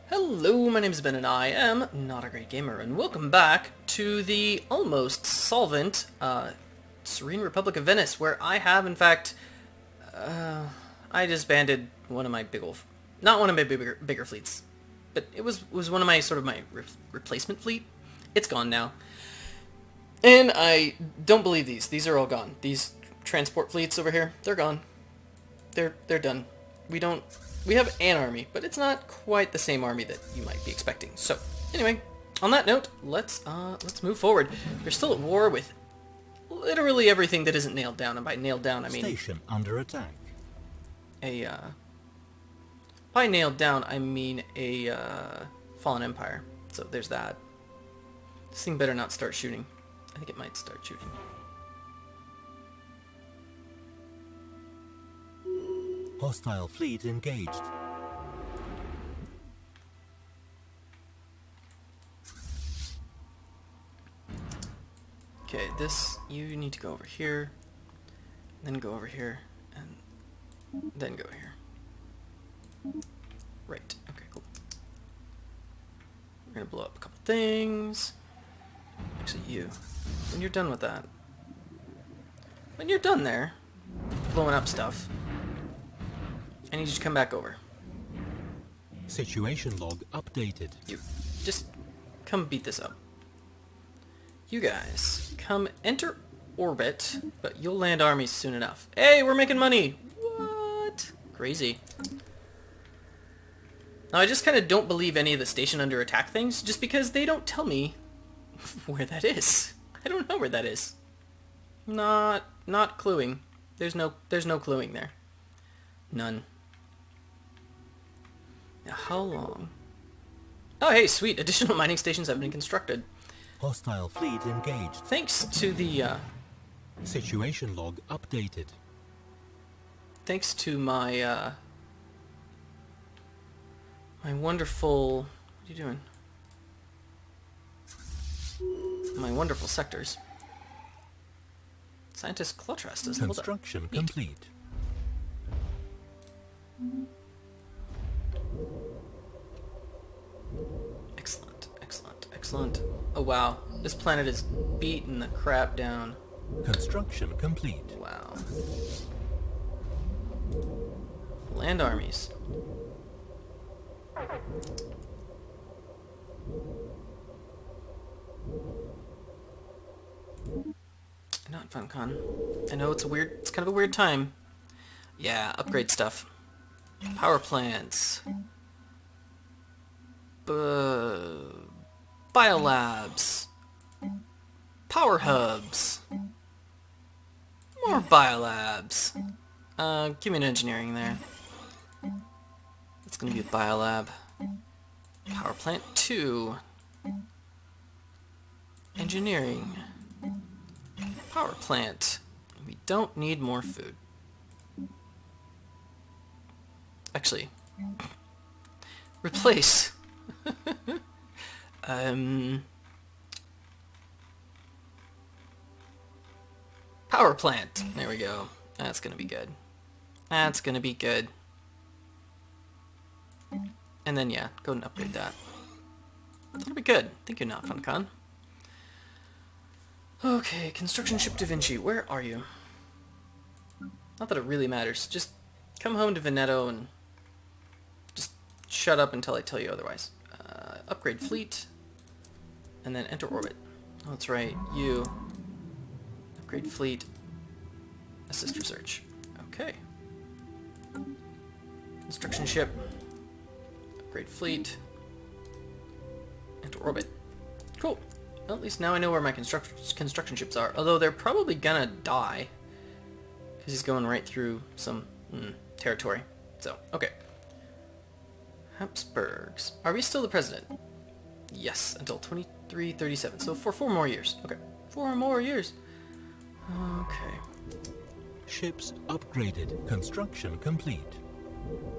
Hello, my name is Ben and I am Notagreatgamer, and welcome back to the almost solvent Serene Republic of Venice, where I have, in fact, I disbanded one of my not one of my bigger fleets, but it was one of my my replacement fleet. It's gone now, and I don't believe these. These are all gone. These transport fleets over here, they're gone. They're done. We have an army, but it's not quite the same army that you might be expecting. So, anyway, on that note, let's move forward. We're still at war with literally everything that isn't nailed down, and by nailed down, I mean station under attack. By nailed down, I mean a fallen empire. So there's that. This thing better not start shooting. I think it might start shooting. Hostile fleet engaged. Okay, you need to go over here, then go over here, and then go here. Right, okay, cool. We're gonna blow up a couple things. Actually, when you're done with that, when you're done there, blowing up stuff, I need you to come back over. Situation log updated. You, just come beat this up. You guys, come enter orbit, but you'll land armies soon enough. Hey, we're making money! What? Crazy. Now, I just kind of don't believe any of the station under attack things, just because they don't tell me where that is. I don't know where that is. Not cluing. There's no cluing there. None. Now, how long? Oh, hey, sweet. Additional mining stations have been constructed. Hostile fleet engaged. Thanks to the, Situation log updated. thanks to my, my wonderful... What are you doing? My wonderful sectors. Scientist Clotrust is leveled up. Construction Neat. complete. Excellent, excellent, excellent. Oh wow, this planet is beating the crap down. Construction complete. Wow. Land armies. Not FunCon. I know it's kind of a weird time. Yeah, upgrade stuff. Power plants. Biolabs. Power hubs. More biolabs. Give me an engineering there. It's gonna be a biolab. Power plant 2. Engineering. Power plant. We don't need more food. Actually, replace. Power plant. There we go. That's gonna be good. That's gonna be good. And then yeah, go and upgrade that. That'll be good. Thank you, not FunCon. Okay, construction ship Da Vinci, where are you? Not that it really matters. Just come home to Veneto and just shut up until I tell you otherwise. Upgrade fleet, and then enter orbit. Oh, that's right, you. Upgrade fleet, assist research. Okay. Construction ship, upgrade fleet, enter orbit. Cool. Well, at least now I know where my construction ships are. Although they're probably gonna die, because he's going right through some territory. So, okay. Habsburgs. Are we still the president? Yes, until 2337. So for 4 more years. Okay. 4 more years. Okay. Ships upgraded. Construction complete.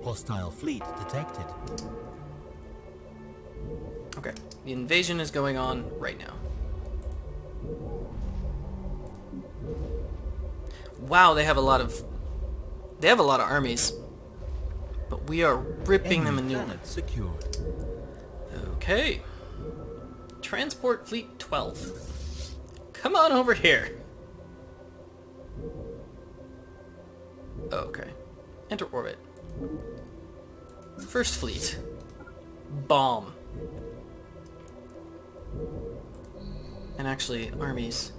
Hostile fleet detected. Okay. The invasion is going on right now. Wow, they have a lot of armies. but we are ripping them a new one. Planet secured. Okay. Transport Fleet 12. Come on over here. Okay. Enter orbit. First Fleet. Bomb. And actually, armies.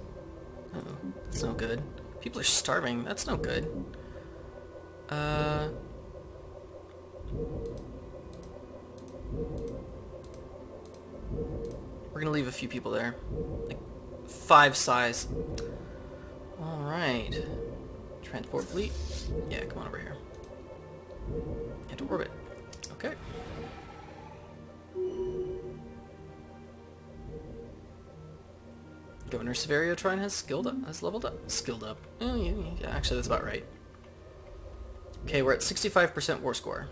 Oh, that's no good. People are starving. That's no good. We're gonna leave a few people there. Like 5 size. Alright. Transport fleet. Yeah, come on over here. Into orbit. Okay. Governor Severio Trine has leveled up. Skilled up. Oh, yeah, actually that's about right. Okay, we're at 65% war score.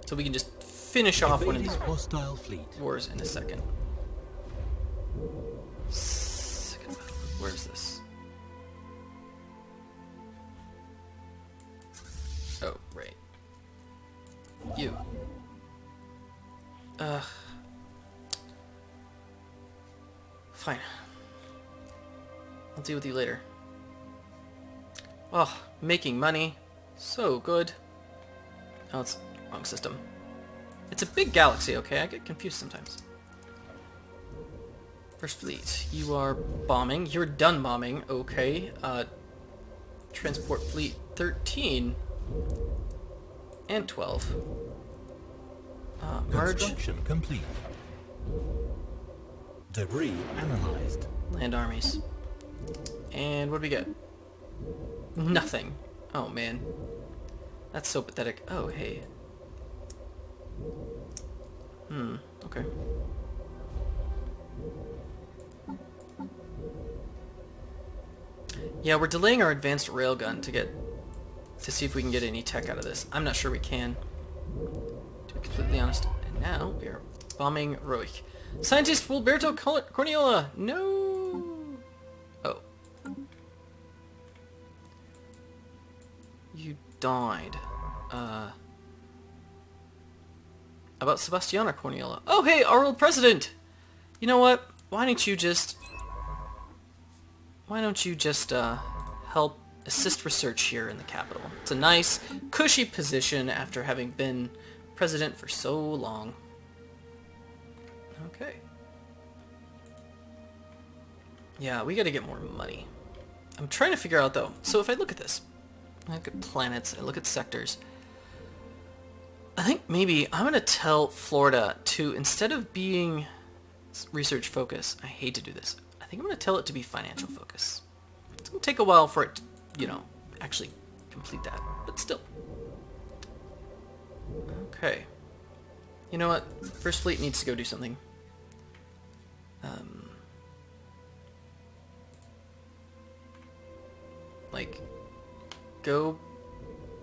So we can just finish off one of these hostile fleet. wars in a second. Second battle. Where's this? Oh, right. You. Fine. I'll deal with you later. Oh, making money. So good. Oh, it's wrong system. It's a big galaxy, okay? I get confused sometimes. First Fleet, you are bombing. You're done bombing, okay. Transport Fleet 13 and 12. Merge. Construction complete. Debris analyzed. Land armies. And what do we get? Nothing. Oh man. That's so pathetic. Oh, hey. Okay. Yeah, we're delaying our advanced railgun to see if we can get any tech out of this. I'm not sure we can, to be completely honest. And now we are bombing Roik. Scientist Wilberto Corniola! No! Oh. You died. About Sebastiana Corniola. Oh, hey, our old president! You know what? Why don't you just help assist research here in the capital? It's a nice, cushy position after having been president for so long. Okay. Yeah, we gotta get more money. I'm trying to figure out, though. So if I look at this, I look at planets, I look at sectors, I think maybe I'm gonna tell Florida to, instead of being research focus, I hate to do this, I think I'm gonna tell it to be financial focus. It's gonna take a while for it to, you know, actually complete that, but still. Okay. You know what? First Fleet needs to go do something. Like, go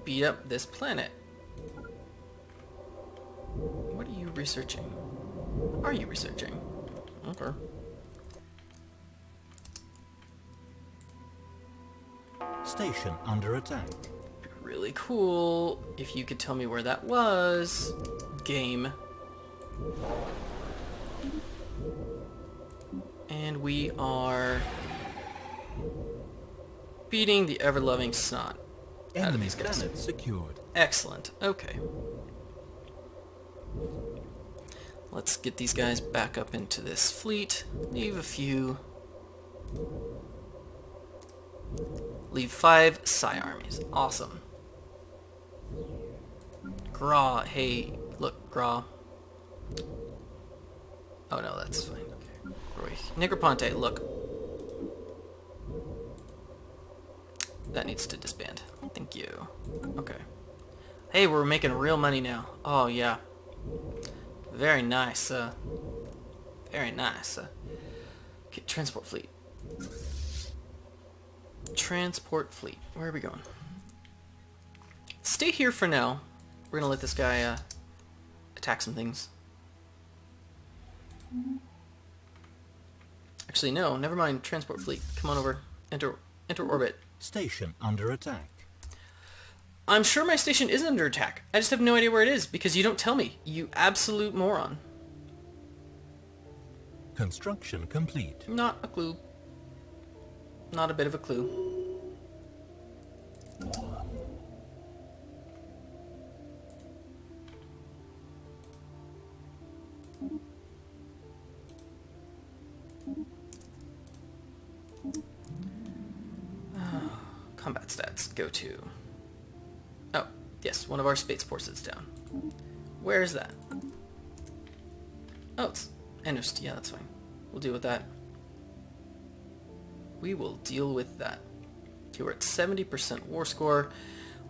beat up this planet. What are you researching? Are you researching? Okay. Station under attack. Really cool if you could tell me where that was. Game. And we are beating the ever-loving snot out of these guys. Planet secured. Excellent. Okay. Let's get these guys back up into this fleet. Leave a few. Leave 5 psi armies. Awesome. Gra. Hey, look, Gra. Oh no, that's fine. Okay. Negroponte, look. That needs to disband. Thank you. Okay. Hey, we're making real money now. Oh yeah. Very nice. Very nice. Okay, transport fleet. Transport fleet. Where are we going? Stay here for now. We're gonna let this guy attack some things. Actually, no. Never mind. Transport fleet. Come on over. Enter orbit. Station under attack. I'm sure my station is under attack. I just have no idea where it is because you don't tell me. You absolute moron. Construction complete. Not a clue. Not a bit of a clue. Combat stats. Go to... Oh, yes, one of our spaceports is down. Where is that? Oh, it's... Yeah, that's fine. We'll deal with that. We will deal with that. Okay, we're at 70% war score.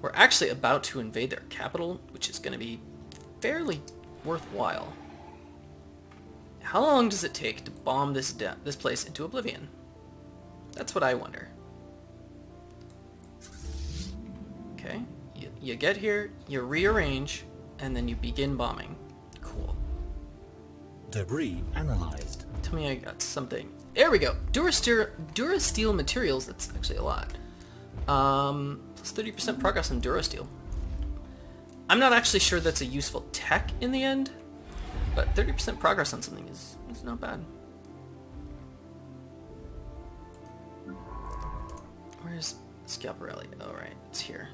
We're actually about to invade their capital, which is going to be fairly worthwhile. How long does it take to bomb this place into oblivion? That's what I wonder. Okay, you get here, you rearrange, and then you begin bombing. Cool. Debris analyzed. Tell me I got something. There we go. Durasteel materials, that's actually a lot. Plus 30% progress on Durasteel. I'm not actually sure that's a useful tech in the end, but 30% progress on something is not bad. Where's Schiaparelli? Oh, right, it's here.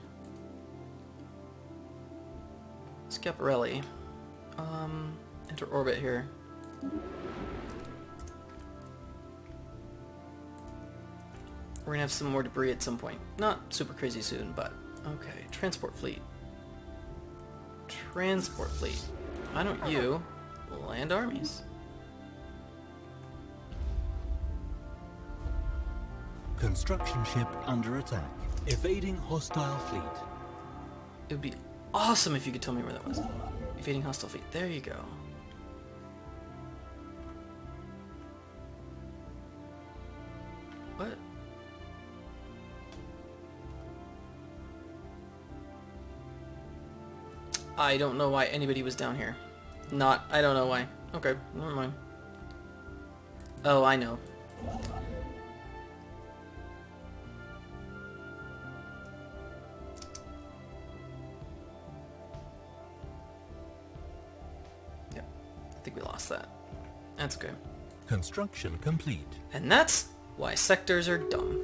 Schiaparelli. Enter orbit here. We're gonna have some more debris at some point. Not super crazy soon, but okay. Transport fleet. Transport fleet. Why don't you land armies? Construction ship under attack. Evading hostile fleet. It would be awesome if you could tell me where that was. Evading hostile fleet. There you go. What? I don't know why anybody was down here. I don't know why. Okay, never mind. Oh, I know. Yep, I think we lost that. That's okay. Construction complete. And that's why sectors are dumb.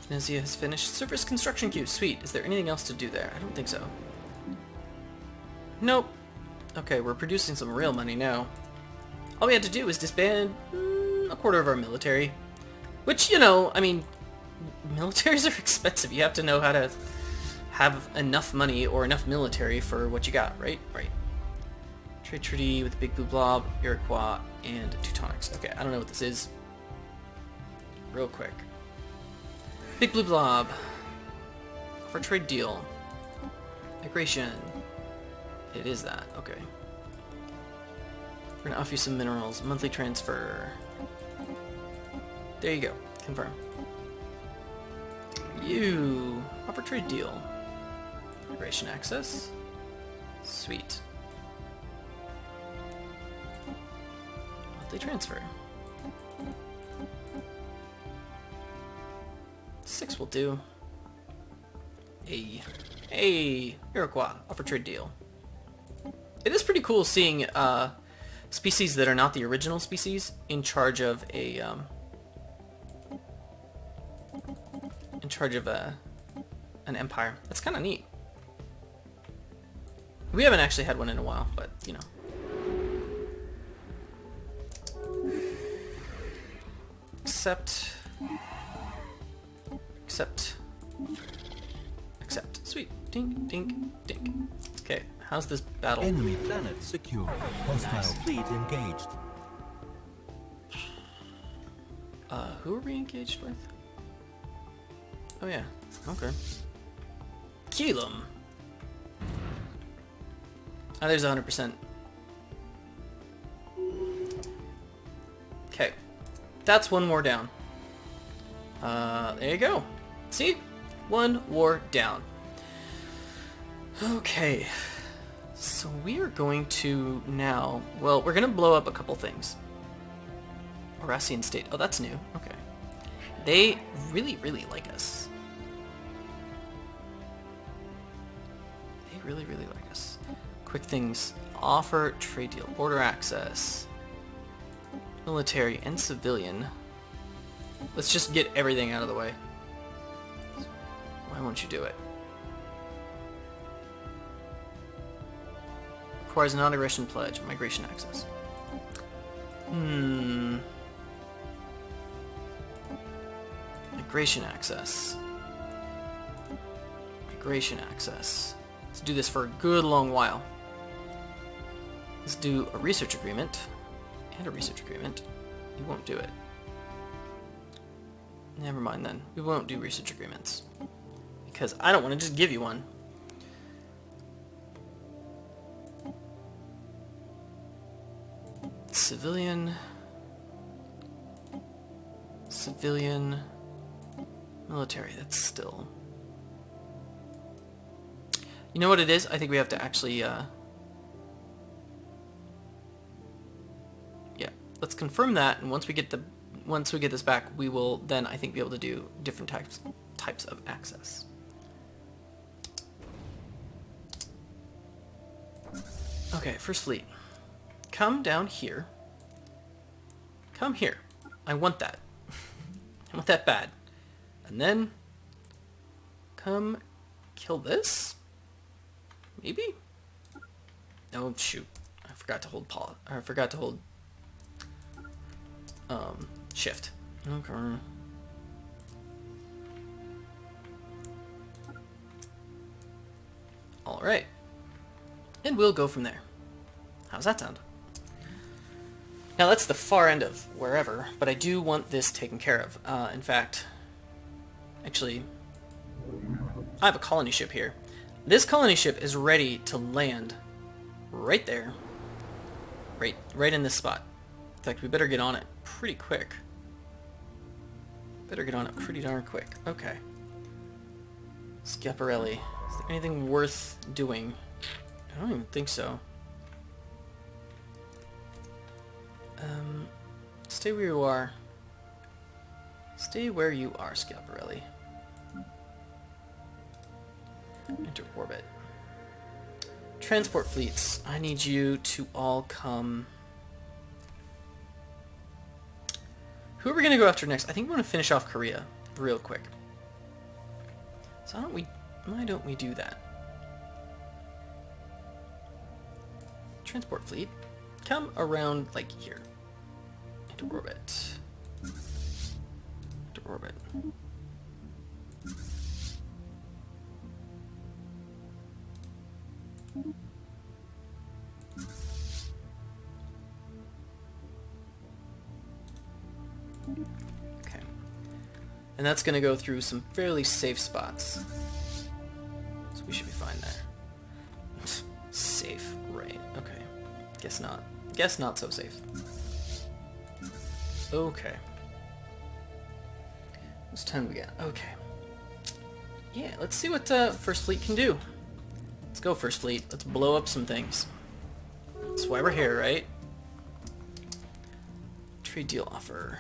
Venezia has finished surface construction queue. Sweet. Is there anything else to do there? I don't think so. Nope. Okay, we're producing some real money now. All we had to do was disband a quarter of our military. Which, you know, I mean, militaries are expensive. You have to know how to have enough money or enough military for what you got, right? Right. Trade treaty with Big Blue Blob, Iroquois, and Teutonics. Okay, I don't know what this is. Real quick. Big Blue Blob. For trade deal. Migration. It is that. Okay. We're gonna offer you some minerals. Monthly transfer. There you go. Confirm. You. Offer trade deal. Migration access. Sweet. Monthly transfer. 6 will do. Hey, Iroquois, offer trade deal. It is pretty cool seeing species that are not the original species in charge of a an empire. That's kind of neat. We haven't actually had one in a while, but you know. Accept. Sweet. Dink, dink, dink. Okay, how's this battle? Enemy planet secure. Hostile fleet engaged. Who are we engaged with? Oh yeah, okay. Keelum. Oh, there's 100%. Okay, that's one more down. There you go. See? One war down. Okay. So we are going to now... Well, we're going to blow up a couple things. Horacian state. Oh, that's new. Okay. They really, really like us. They really, really like us. Quick things. Offer trade deal. Border access. Military and civilian. Let's just get everything out of the way. Why won't you do it? Requires a non-aggression pledge. Migration access. Migration access. Migration access. Let's do this for a good long while. Let's do a research agreement. And a research agreement. You won't do it. Never mind then. We won't do research agreements. Because I don't want to just give you one. Civilian. Civilian. Military, that's still... You know what it is? I think we have to actually, yeah. Let's confirm that, and once we get this back, we will then, I think, be able to do different types of access. Okay, first fleet. Come down here. Come here. I want that. I want that bad. And then come kill this? Maybe? Oh shoot. I forgot to hold pause. I forgot to hold shift. Okay. Alright. And we'll go from there. How's that sound? Now that's the far end of wherever, but I do want this taken care of. In fact, actually, I have a colony ship here. This colony ship is ready to land right there. Right in this spot. In fact, we better get on it pretty quick. Better get on it pretty darn quick. Okay. Schiaparelli. Is there anything worth doing? I don't even think so. Stay where you are. Stay where you are, Schiaparelli. Enter orbit. Transport fleets. I need you to all come... Who are we going to go after next? I think we're going to finish off Korea real quick. So why don't we do that? Transport fleet. Come around like here. Into orbit. Into orbit. Okay. And that's going to go through some fairly safe spots. So we should be fine there. Safe, right. Okay. Guess not. Guess not so safe. Okay. What's time we got? Okay. Yeah, let's see what First Fleet can do. Let's go, First Fleet. Let's blow up some things. That's why we're here, right? Trade deal offer.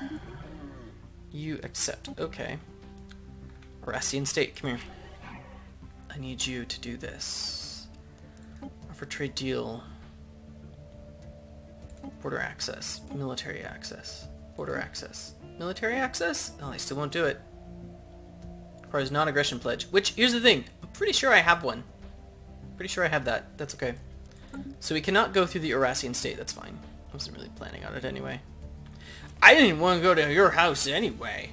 You accept. Okay. Horacian State, come here. I need you to do this. Offer trade deal. Border access. Military access. Border access. Military access? Oh, they still won't do it. Requires non-aggression pledge. Which, here's the thing. I'm pretty sure I have one. Pretty sure I have that. That's okay. So we cannot go through the Horacian State. That's fine. I wasn't really planning on it anyway. I didn't want to go to your house anyway.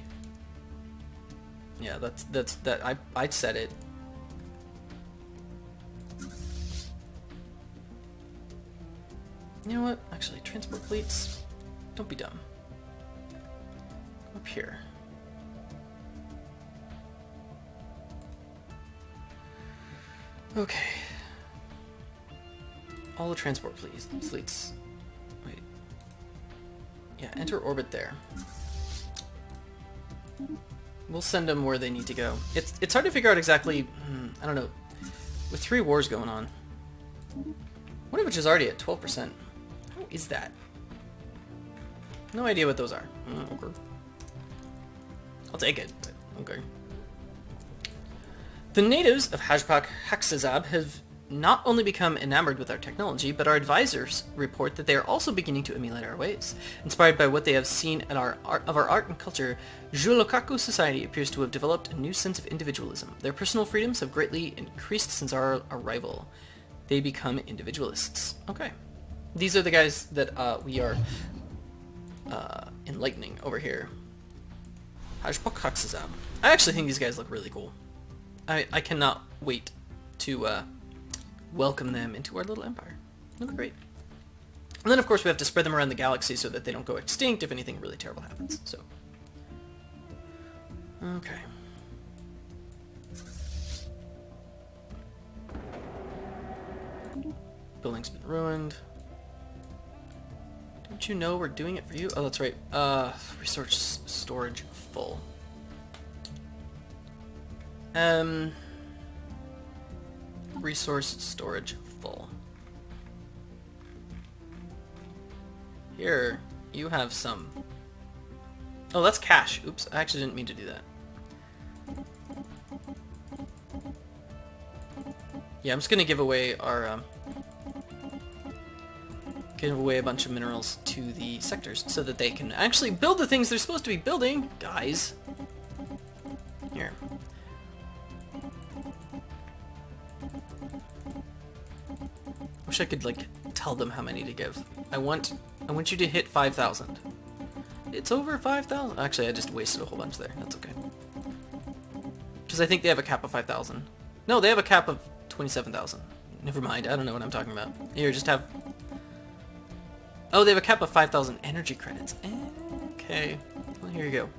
Yeah, I said it. You know what? Actually, transport fleets, don't be dumb. Up here. Okay. All the transport fleets. Wait. Yeah, enter orbit there. We'll send them where they need to go. It's hard to figure out exactly, I don't know, with 3 wars going on. One of which is already at 12%. How is that? No idea what those are. Okay. I'll take it, but okay. The natives of Hajpak Haksazab have not only become enamored with our technology, but our advisors report that they are also beginning to emulate our ways. Inspired by what they have seen at our art and culture, Julokaku society appears to have developed a new sense of individualism. Their personal freedoms have greatly increased since our arrival. They become individualists. Okay. These are the guys that we are enlightening over here. Hajpak Haksazab. I actually think these guys look really cool. I cannot wait to welcome them into our little empire. They look great. And then of course we have to spread them around the galaxy so that they don't go extinct if anything really terrible happens. So, okay. Building's been ruined. Don't you know we're doing it for you? Oh, that's right. Resource storage full. Resource storage full. Here, you have some. Oh, that's cash. Oops, I actually didn't mean to do that. Yeah, I'm just gonna give away our give away a bunch of minerals to the sectors so that they can actually build the things they're supposed to be building, guys. Here. Wish I could like tell them how many to give. I want you to hit 5,000. It's over 5,000. Actually, I just wasted a whole bunch there. That's okay. Because I think they have a cap of 5,000. No, they have a cap of 27,000. Never mind. I don't know what I'm talking about. Here, just have. Oh, they have a cap of 5,000 energy credits. Okay. Well, here you go.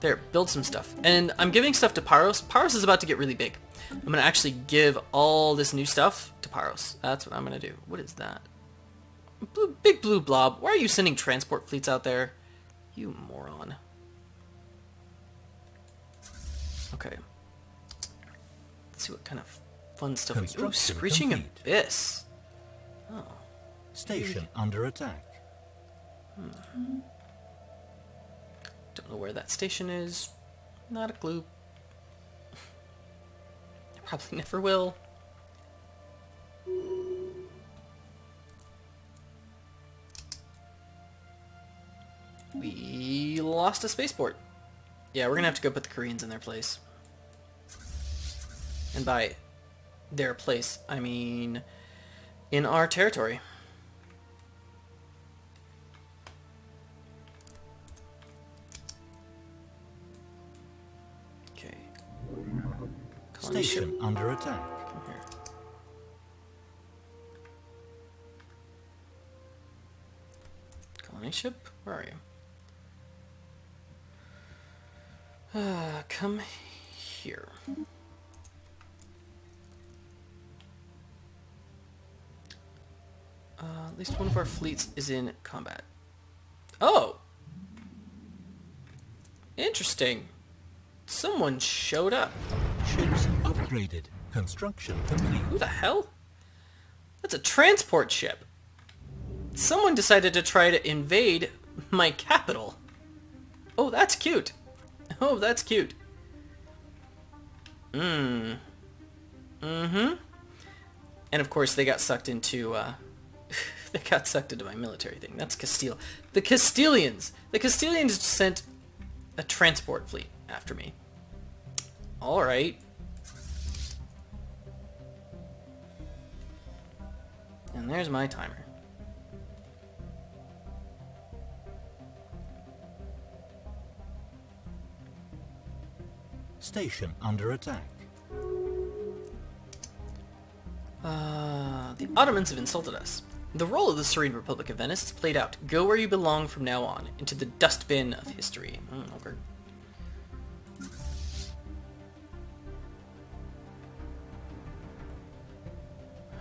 There, build some stuff. And I'm giving stuff to Paros. Paros is about to get really big. I'm going to actually give all this new stuff to Paros. That's what I'm going to do. What is that? Big blue blob. Why are you sending transport fleets out there? You moron. Okay. Let's see what kind of fun stuff we do. Ooh, Screeching Abyss. Oh. Station under attack. Don't know where that station is. Not a clue. I probably never will. We lost a spaceport. Yeah, we're gonna have to go put the Koreans in their place. And by their place, I mean in our territory. Okay. Station under attack. Come here. Colony ship? Where are you? Come here. At least one of our fleets is in combat. Oh! Interesting. Someone showed up. Ships upgraded. Construction complete. Who the hell? That's a transport ship. Someone decided to try to invade my capital. Oh, that's cute. Oh, that's cute. Mm-hmm. And of course, they got sucked into, they got sucked into my military thing. That's Castile. The Castilians! The Castilians sent a transport fleet after me. Alright. And there's my timer. Station under attack. The Ottomans have insulted us. The role of the Serene Republic of Venice is played out. Go where you belong from now on, into the dustbin of history. Okay.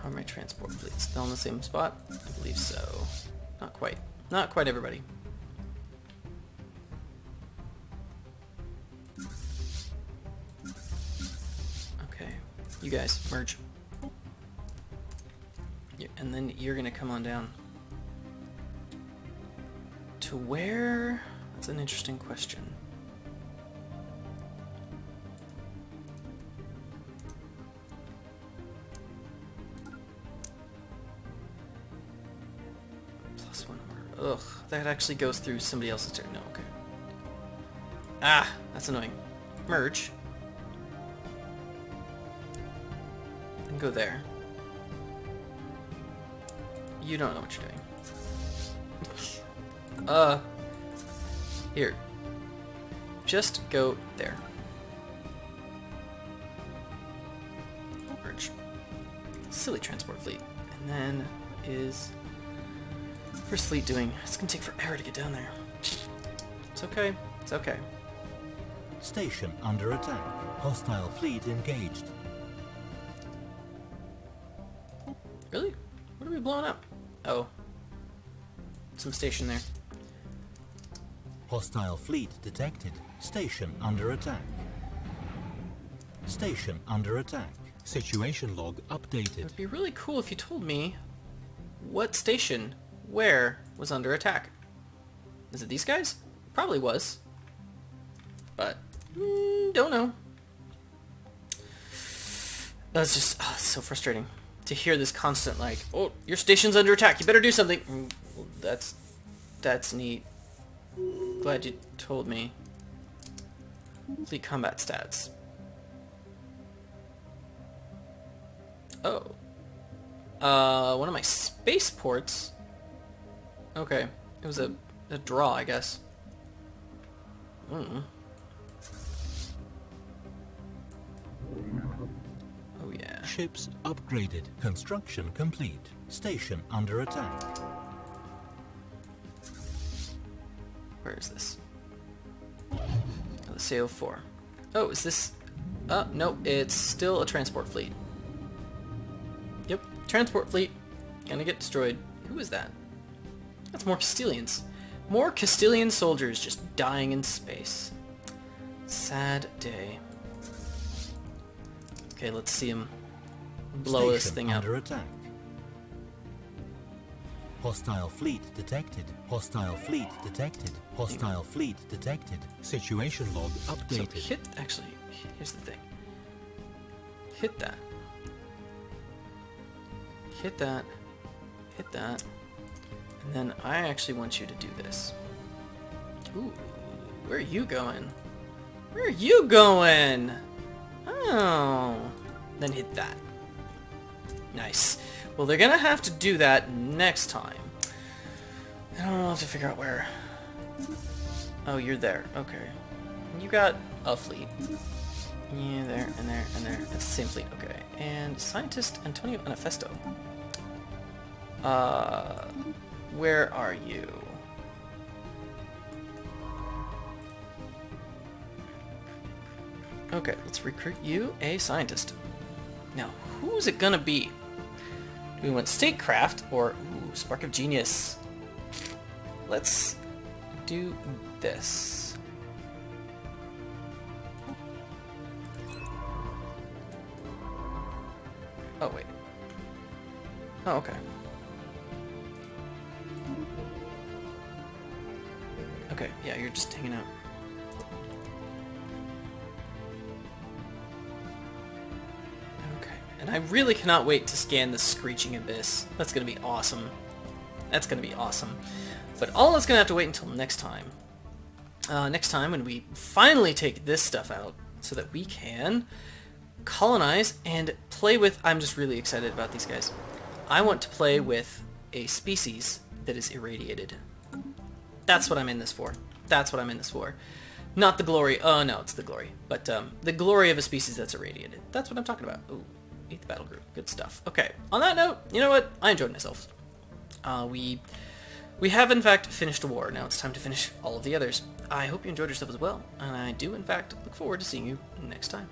How are my transport fleets? Still in the same spot? I believe so. Not quite. Not quite, everybody. Okay. You guys, merge. Yeah, and then you're gonna come on down. To where? That's an interesting question. Ugh, that actually goes through somebody else's turn. No, okay. Ah, that's annoying. Merge. And go there. You don't know what you're doing. Here. Just go there. Merge. Silly transport fleet. And then what is First Fleet doing? It's gonna take forever to get down there. It's okay. It's okay. Station under attack. Hostile fleet engaged. Really? What are we blowing up? Oh. Some station there. Hostile fleet detected. Station under attack. Station under attack. Situation log updated. It would be really cool if you told me what station, where, was under attack. Is it these guys? Probably was. But, don't know. That's just so frustrating to hear this constant, like, oh, your station's under attack, you better do something. That's neat. Glad you told me. Fleet combat stats. Oh. One of my spaceports. Okay. It was a draw, I guess. Oh yeah. Ships upgraded. Construction complete. Station under attack. Where is this? Oh, the CO4. Oh, is this... no, it's still a transport fleet. Yep, transport fleet. Gonna get destroyed. Who is that? That's more Castilians. More Castilian soldiers just dying in space. Sad day. Okay, let's see him blow this thing up. Under attack. Hostile fleet detected. Hostile fleet detected. Hostile fleet detected. Situation log updated. So hit, actually, here's the thing. Hit that. Hit that. Hit that. And then I actually want you to do this. Ooh, where are you going? Where are you going? Oh. Then hit that. Nice. Well, they're gonna have to do that next time. I don't know, I'll have to figure out where. Oh, you're there. Okay. You got a fleet. Yeah, there, and there, and there. It's the same fleet. Okay. And Scientist Antonio Anafesto. Where are you? Okay, let's recruit you a scientist. Now, who's it gonna be? Do we want statecraft or spark of genius? Let's do this. Oh wait. Oh, okay. Okay, yeah, you're just hanging out. Okay, and I really cannot wait to scan the Screeching Abyss. That's gonna be awesome. That's gonna be awesome. But all is gonna have to wait until next time. Next time when we finally take this stuff out so that we can colonize and play with... I'm just really excited about these guys. I want to play with a species that is irradiated. That's what I'm in this for. That's what I'm in this for. Not the glory. Oh, no, it's the glory. But the glory of a species that's irradiated. That's what I'm talking about. Ooh, 8th battle group. Good stuff. Okay, on that note, you know what? I enjoyed myself. We have, in fact, finished a war. Now it's time to finish all of the others. I hope you enjoyed yourself as well. And I do, in fact, look forward to seeing you next time.